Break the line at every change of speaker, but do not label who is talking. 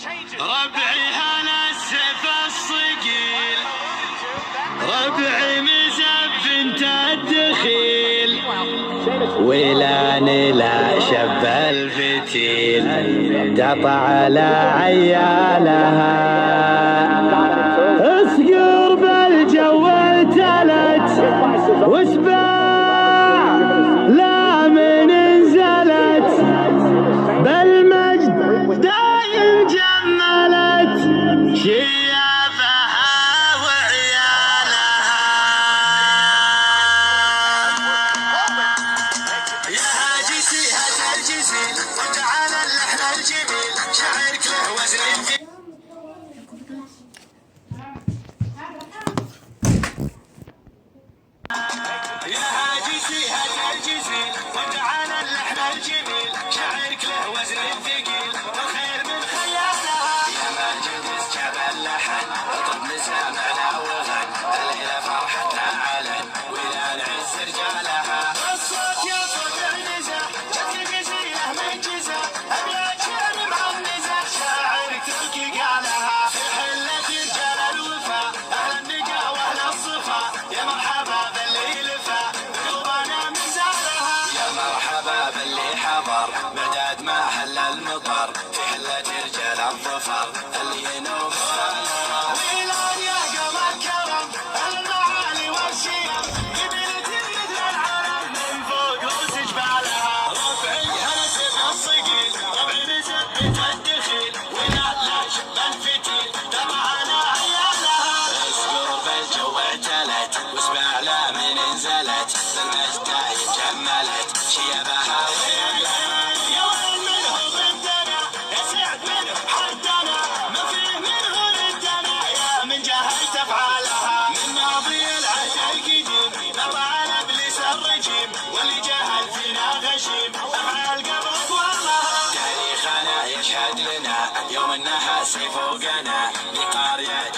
ربعي هلا السيف الصقيل، ربعي مزف انت الدخيل، ولاني لا شب الفتيل تطع على عيالها، اسقر بالجو التلت وسباع لا من انزلت، بالمجد دايم جملت شيابها وعيالها. يا هاجسي هترجسي وتعالى اللحن الجميل، شعرك له وزن في يا هاجسي هترجسي وتعالى اللحن الجميل، شعرك له وزن ثقيل والخير من خيالها. يا ماجد اسجب اللحن اطرب مسامعنا وغن، الليله فرحتها علن ولا نعز رجالها. الصوت يا صوت النزا جت غزيله من جزا، ابيات شعر معنزه شاعرك تلقي قالها. في حله رجال الوفا اهل النقا واهل الصفا، يا مرحبا باللي لفا قلوبنا مزارها. يا مرحبا باللي حضر بعداد ما حل المطر، في حله رجال الظفر اللي ينوم ويلان يا قمر كرم المعالي والشيم، قبيلة مثل العلم من فوق رؤوس جبالها. ربعي هلا سيف الصقيل، ربعي نزل بيت الدخيل، ولا لا شب الفتيل ترى على عيالها. اسقر بالجو اعتلت واسمع لا من انزلت، بالمجد دايم جملت شيابها وعيالها. يا ويل منه ضدنا يا سعد منه حدنا، ما فيه منه ردنا يا من جهلت افعالها. من ماضي العهد القديم نطع ابليس الرجيم، واللي جهل فينا غشيم افعال قبل اطوالها. تاريخنا يشهد لنا يوم انها سيف فوقنا لقارية